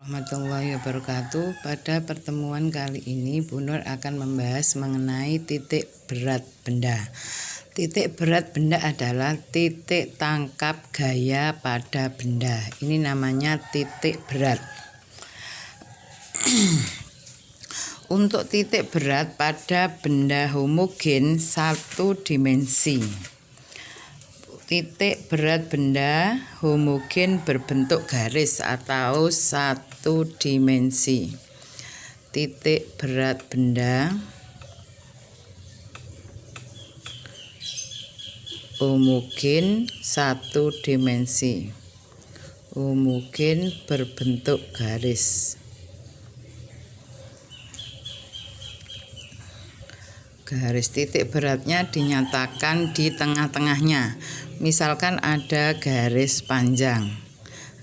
Warahmatullahi wabarakatuh. Pada pertemuan kali ini Bu Nur akan membahas mengenai titik berat benda. Titik berat benda adalah titik tangkap gaya pada benda. Ini namanya titik berat. Untuk titik berat pada benda homogen satu dimensi. Titik berat benda homogen berbentuk garis atau satu dimensi. Titik berat benda homogen satu dimensi. Homogen berbentuk garis. Garis titik beratnya dinyatakan di tengah-tengahnya. Misalkan ada garis panjang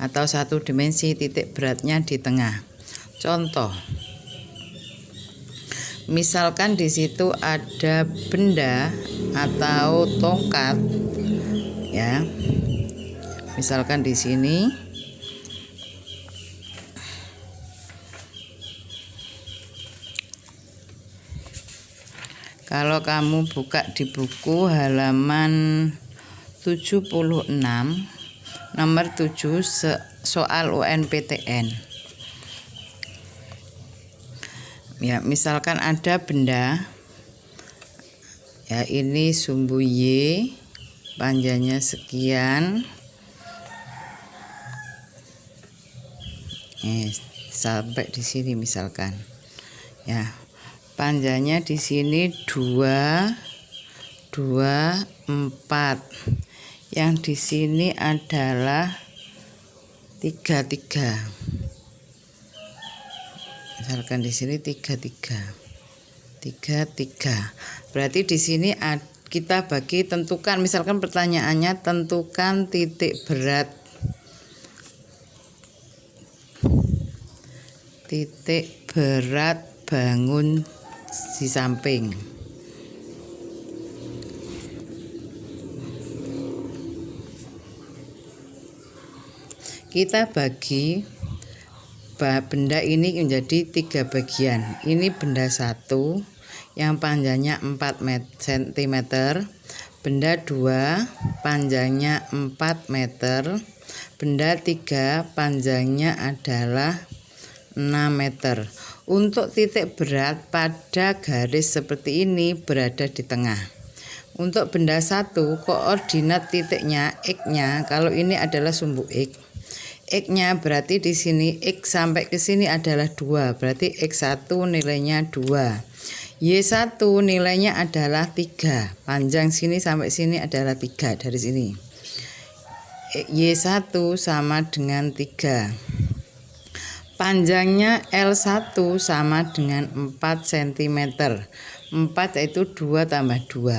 atau satu dimensi, titik beratnya di tengah. Contoh, misalkan di situ ada benda atau tongkat, ya. Misalkan di sini. Kalau kamu buka di buku halaman 76 nomor 7 soal UNPTN. Ya, misalkan ada benda, ya, ini sumbu Y, panjangnya sekian. Sampai di sini misalkan. Ya. Panjangnya di sini 2, 4. Yang di sini adalah 3. Misalkan di sini 3. Berarti di sini kita bagi, tentukan, misalkan pertanyaannya tentukan titik berat bangun di samping. Kita bagi benda ini menjadi 3 bagian. Ini benda 1 yang panjangnya 4 cm, benda 2 panjangnya 4 meter, benda 3 panjangnya adalah 6 meter. Untuk titik berat pada garis seperti ini berada di tengah. Untuk benda 1, koordinat titiknya X-nya, kalau ini adalah sumbu X. X-nya berarti di sini X sampai ke sini adalah 2, berarti X1 nilainya 2. Y1 nilainya adalah 3. Panjang sini sampai sini adalah 3 dari sini. Y1 sama dengan 3. Panjangnya L1 sama dengan 4 cm. 4 yaitu 2 tambah 2.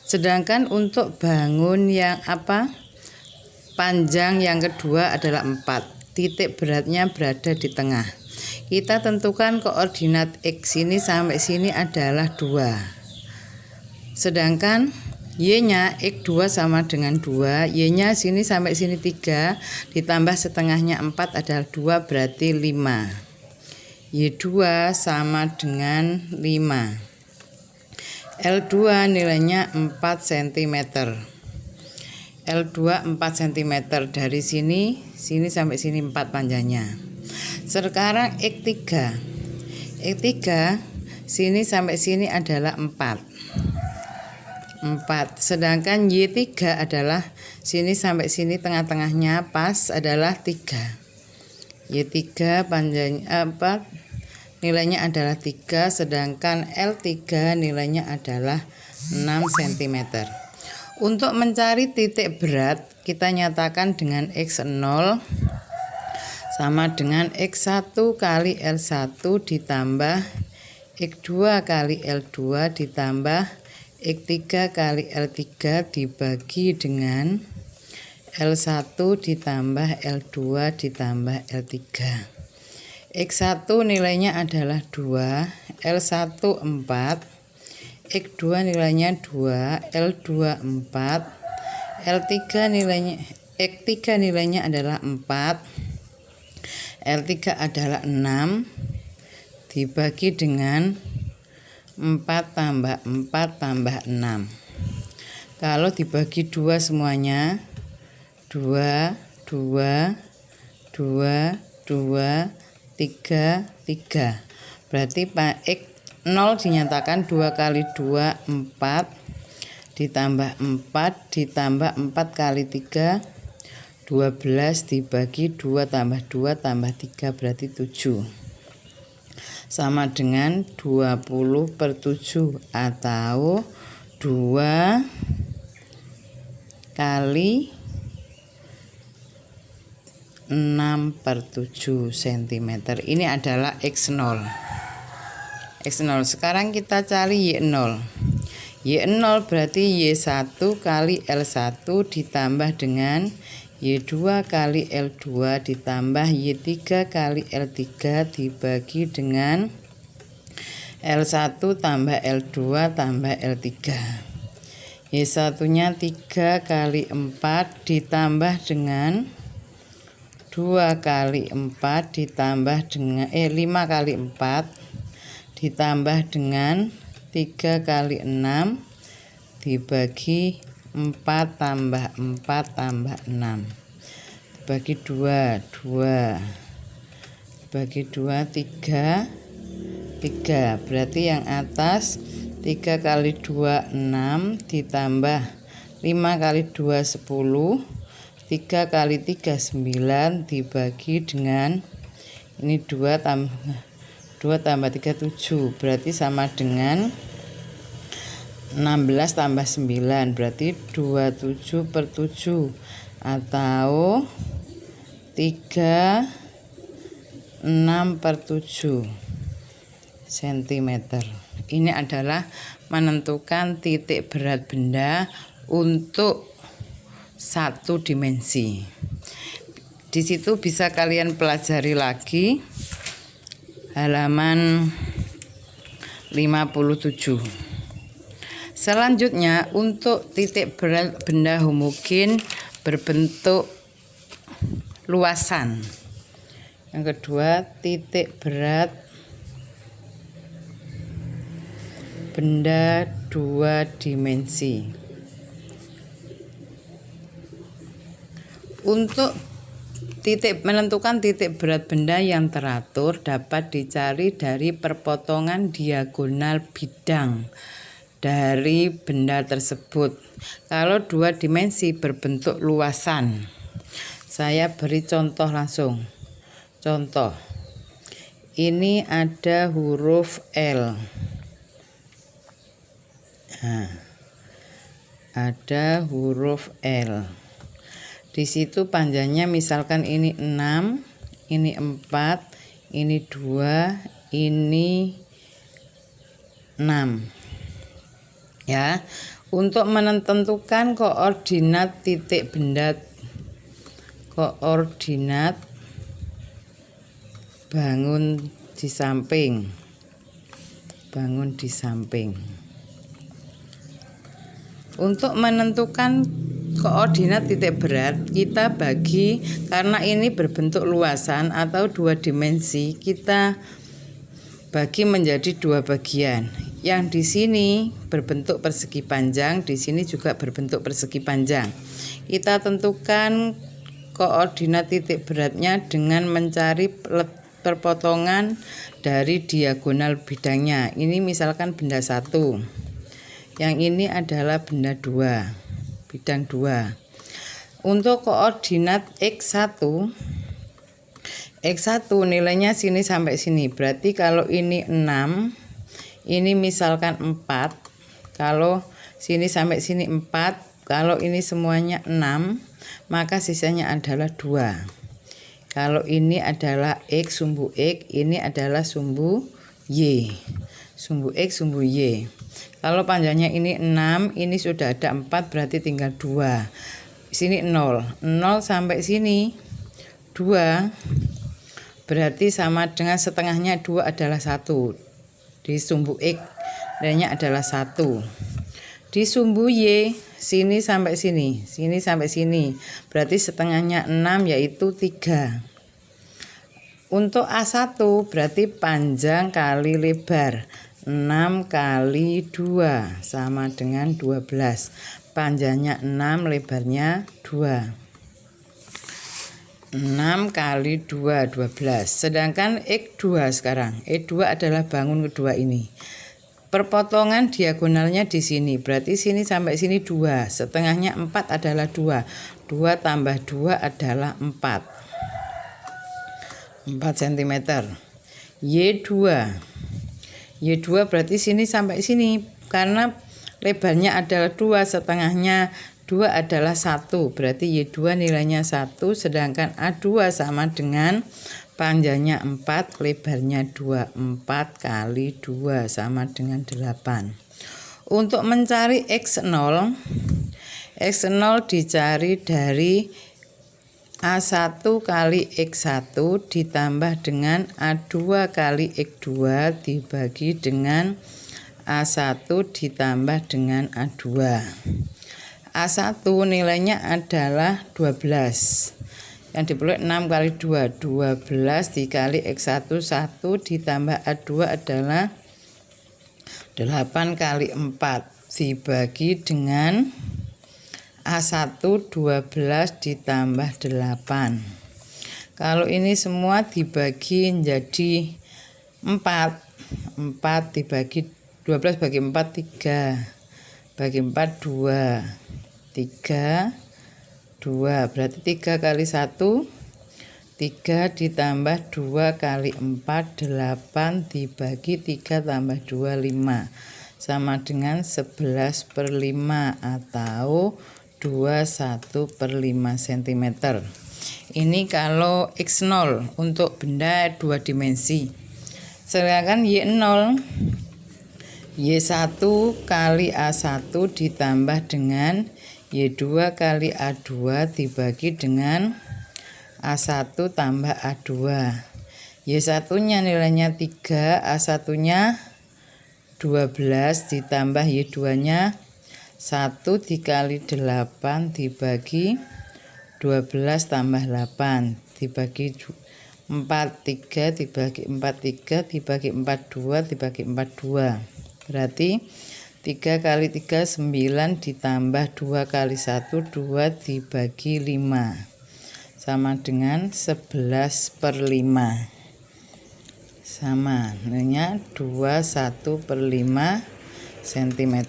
Sedangkan untuk bangun yang panjang yang kedua adalah 4. Titik beratnya berada di tengah. Kita tentukan koordinat X ini sampai sini adalah 2. Sedangkan Y-nya X2 sama dengan 2, Y-nya sini sampai sini 3, ditambah setengahnya 4 adalah 2, berarti 5. Y2 sama dengan 5. L2 nilainya 4 cm. L2 4 cm dari sini sampai sini 4 panjangnya. Sekarang X3. X3 sini sampai sini adalah 4. Sedangkan Y3 adalah sini sampai sini tengah-tengahnya pas adalah 3. Y3 panjangnya 4, nilainya adalah 3, sedangkan L3 nilainya adalah 6 cm. Untuk mencari titik berat, kita nyatakan dengan X0 sama dengan X1 kali L1 ditambah X2 kali L2 ditambah X3 kali L3 dibagi dengan L1 ditambah L2 ditambah L3. X1 nilainya adalah 2, L1 4, X2 nilainya 2, L2 4, X3 nilainya adalah 4, L3 adalah 6 dibagi dengan 4 tambah 4 tambah 6. Kalau dibagi 2 semuanya 2, 2, 2, 2, 3, 3. Berarti X 0 dinyatakan 2 kali 2 4 ditambah 4 ditambah 4 kali 3 12 dibagi 2 tambah 2 tambah 3 berarti 7. Sama dengan 20/7 atau 2 kali 6/7 cm. Ini adalah X0. X0. Sekarang kita cari Y0. Y0 berarti Y1 kali L1 ditambah dengan Y2 kali L2 ditambah Y3 kali L3 dibagi dengan L1 tambah L2 tambah L3. Y1 nya 3 kali 4 ditambah dengan 2 kali 4 ditambah dengan 5 kali 4 ditambah dengan 3 kali 6 dibagi 4 tambah 4 tambah 6 dibagi 2 dibagi 2 3 3. Berarti yang atas 3 kali 2 6 ditambah 5 kali 2 10 3 kali 3 9 dibagi dengan ini 2 tambah 3 7. Berarti sama dengan 16 tambah 9 berarti 27/7 atau 36/7 cm. Ini adalah menentukan titik berat benda untuk satu dimensi. Di situ bisa kalian pelajari lagi halaman 57. Selanjutnya untuk titik berat benda homogen berbentuk luasan. Yang kedua, titik berat benda 2 dimensi. Untuk menentukan titik berat benda yang teratur dapat dicari dari perpotongan diagonal bidang dari benda tersebut. Kalau 2 dimensi berbentuk luasan, saya beri contoh langsung. Contoh, ini ada huruf L. Nah, ada huruf L. Di situ panjangnya misalkan ini 6, ini 4, ini 2, ini 6. Ya, untuk menentukan koordinat titik benda, koordinat bangun di samping, Untuk menentukan koordinat titik berat, kita bagi, karena ini berbentuk luasan atau 2 dimensi, kita bagi menjadi 2 bagian. Yang di sini berbentuk persegi panjang, di sini juga berbentuk persegi panjang. Kita tentukan koordinat titik beratnya dengan mencari perpotongan dari diagonal bidangnya. Ini misalkan benda 1. Yang ini adalah benda 2, bidang 2. Untuk koordinat X1 nilainya sini sampai sini. Berarti kalau ini 6, ini misalkan 4. Kalau sini sampai sini 4, kalau ini semuanya 6, maka sisanya adalah 2. Kalau ini adalah X, sumbu X, ini adalah sumbu Y. Sumbu X, sumbu Y. Kalau panjangnya ini 6, ini sudah ada 4, berarti tinggal 2. Sini 0. 0 sampai sini 2. Berarti sama dengan setengahnya 2 adalah 1. Di sumbu X nilainya adalah 1. Di sumbu Y sini sampai sini, sini sampai sini. Berarti setengahnya 6 yaitu 3. Untuk A1 berarti panjang kali lebar. 6 kali 2 sama dengan 12. Panjangnya 6, lebarnya 2. 6 kali 2, 12. Sedangkan X2 sekarang. X2 adalah bangun kedua ini. Perpotongan diagonalnya di sini. Berarti sini sampai sini 2. Setengahnya 4 adalah 2. 2 tambah 2 adalah 4. 4 cm. Y2. Y2 berarti sini sampai sini. Karena lebarnya adalah 2, setengahnya 2 adalah 1. Berarti Y2 nilainya 1. Sedangkan A2 sama dengan panjangnya 4, lebarnya 2. 4 kali 2 sama dengan 8. Untuk mencari X0, X0 dicari dari A1 kali X1 ditambah dengan A2 kali X2 dibagi dengan A1 ditambah dengan A2. A1 nilainya adalah 12. Yang diperoleh 6 kali 2, 12 dikali X1, 1 ditambah A2 adalah 8 kali 4 dibagi dengan A1 12 ditambah 8. Kalau ini semua dibagi menjadi 4. 4 dibagi 12 bagi 4 3. Bagi 4 2. 3 2 berarti 3 kali 1 3 ditambah 2 kali 4 8 dibagi 3 tambah 2 5 sama dengan 11/5 atau 21/5 cm. Ini kalau X0 untuk benda 2 dimensi. Sedangkan Y0, Y1 kali A1 ditambah dengan Y2 kali A2 dibagi dengan A1 tambah A2. Y1 nya nilainya 3, A1 nya 12 ditambah Y2 nya 1 dikali 8 dibagi 12 tambah 8 dibagi 4 3 dibagi 4 3 dibagi 4 2 dibagi 4 2. Berarti 3 kali 3 9 ditambah 2 kali 1 2 dibagi 5 sama dengan 11/5. Sama nilainya 21/5 cm.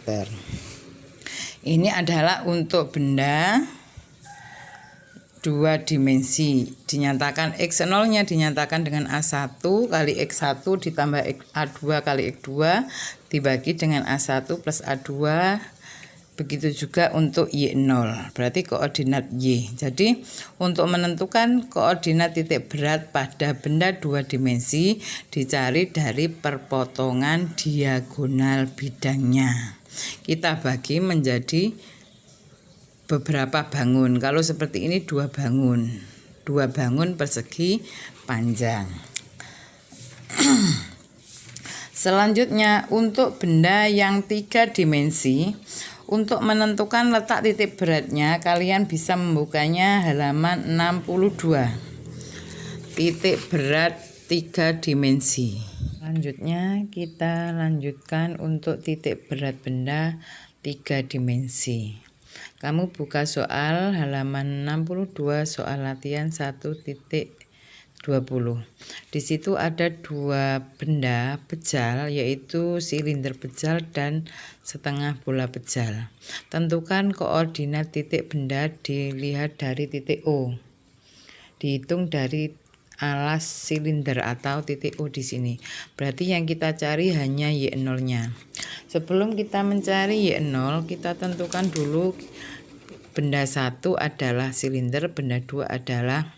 Ini adalah untuk benda 2 dimensi. Dinyatakan X0 nya dinyatakan dengan A1 kali X1 ditambah A2 kali X2 dibagi dengan A1 plus A2. Begitu juga untuk Y0, berarti koordinat Y. Jadi untuk menentukan koordinat titik berat pada benda 2 dimensi dicari dari perpotongan diagonal bidangnya. Kita bagi menjadi beberapa bangun. Kalau seperti ini 2 bangun. 2 bangun persegi panjang. Selanjutnya untuk benda yang 3 dimensi, untuk menentukan letak titik beratnya kalian bisa membukanya halaman 62. Titik berat 3 dimensi. Selanjutnya kita lanjutkan untuk titik berat benda 3 dimensi. Kamu buka soal halaman 62 soal latihan 1.20. Di situ ada 2 benda pejal, yaitu silinder pejal dan setengah bola pejal. Tentukan koordinat titik benda dilihat dari titik O. Dihitung dari alas silinder atau titik O di sini. Berarti yang kita cari hanya Y0-nya. Sebelum kita mencari Y0, kita tentukan dulu benda 1 adalah silinder, benda 2 adalah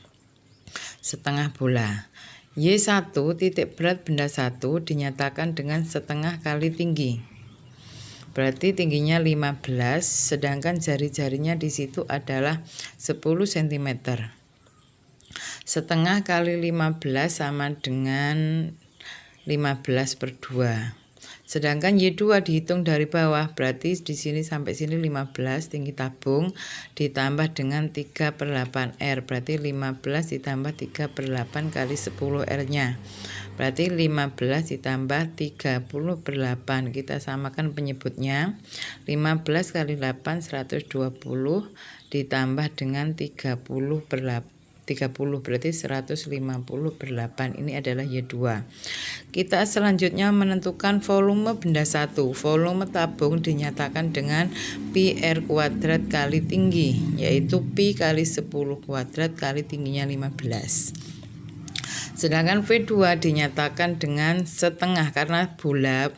setengah bola. Y1 titik berat benda 1 dinyatakan dengan setengah kali tinggi. Berarti tingginya 15, sedangkan jari-jarinya di situ adalah 10 cm. Setengah kali 15 sama dengan 15/2. Sedangkan Y2 dihitung dari bawah, berarti di sini sampai sini 15 tinggi tabung ditambah dengan 3/8R, berarti 15 ditambah 3/8 kali 10 R-nya. Berarti 15 ditambah 30/8. Kita samakan penyebutnya. 15 kali 8 120 ditambah dengan 30 berarti 158. Ini adalah Y2. Kita selanjutnya menentukan volume benda 1. Volume tabung dinyatakan dengan pi R kuadrat kali tinggi, yaitu pi kali 10 kuadrat kali tingginya 15. Sedangkan V2 dinyatakan dengan setengah karena bola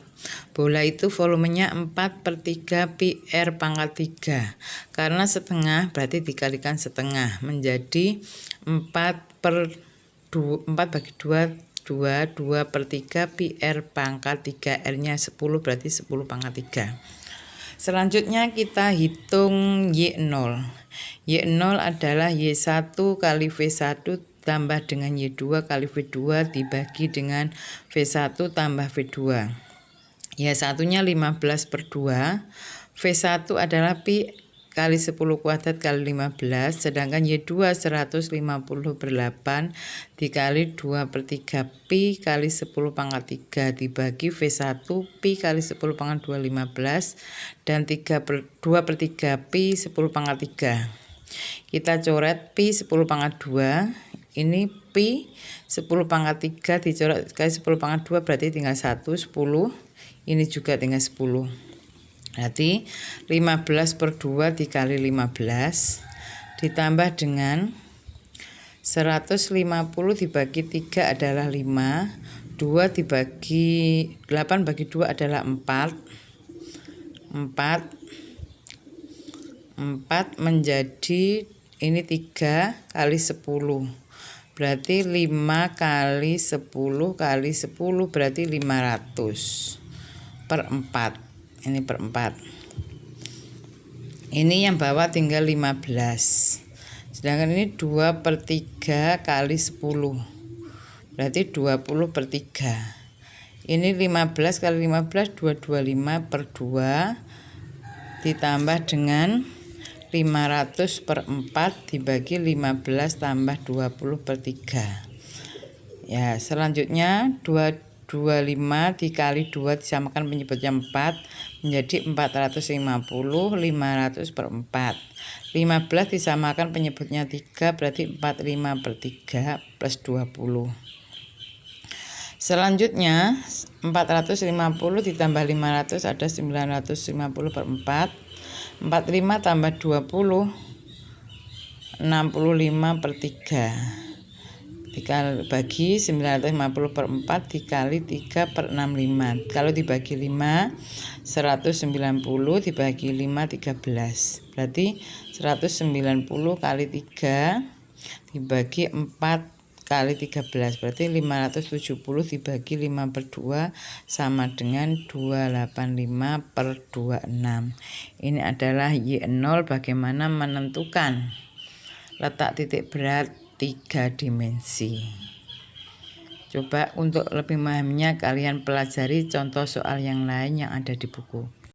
itu volumenya 4/3 pi R pangkat 3. Karena setengah berarti dikalikan setengah menjadi 2/3 pi R pangkat 3, R-nya 10 berarti 10 pangkat 3. Selanjutnya kita hitung Y0. Y0 adalah Y1 kali V1 tambah dengan Y2 kali V2 dibagi dengan V1 tambah V2. Y1-nya 15/2. V1 adalah pi kali 10 kuadrat kali 15, sedangkan Y2 158 dikali 2/3 pi kali 10 pangkat 3 dibagi V1 pi kali 10 pangkat 2 15 dan 2/3 pi 10 pangkat 3. Kita coret pi 10 pangkat 2, ini pi 10 pangkat 3 dicoret kali 10 pangkat 2 berarti tinggal 1, 10, ini juga tinggal 10. Berarti 15/2 dikali 15 ditambah dengan 150 dibagi 3 adalah 5, 2 dibagi 8 bagi 2 adalah 4 menjadi ini 3 kali 10. Berarti 5 kali 10 kali 10 berarti 500/4. Ini per 4. Ini yang bawah tinggal 15. Sedangkan ini 2/3 kali 10. Berarti 20/3. Ini 15 kali 15 225/2 ditambah dengan 500/4 dibagi 15 tambah 20/3. Ya, selanjutnya 25 dikali 2 disamakan penyebutnya 4 menjadi 450, 500/4. 15 disamakan penyebutnya 3 berarti 45/3 plus 20. Selanjutnya 450 ditambah 500 ada 950/4. 45 tambah 20 65/3 bagi 950/4 dikali 3/65. Kalau dibagi 5 190 dibagi 5 13. Berarti 190 kali 3 dibagi 4 kali 13 berarti 570 dibagi 5/2 sama dengan 285/26. Ini adalah Y0. Bagaimana menentukan letak titik berat 3 dimensi. Coba untuk lebih memahaminya kalian pelajari contoh soal yang lain yang ada di buku.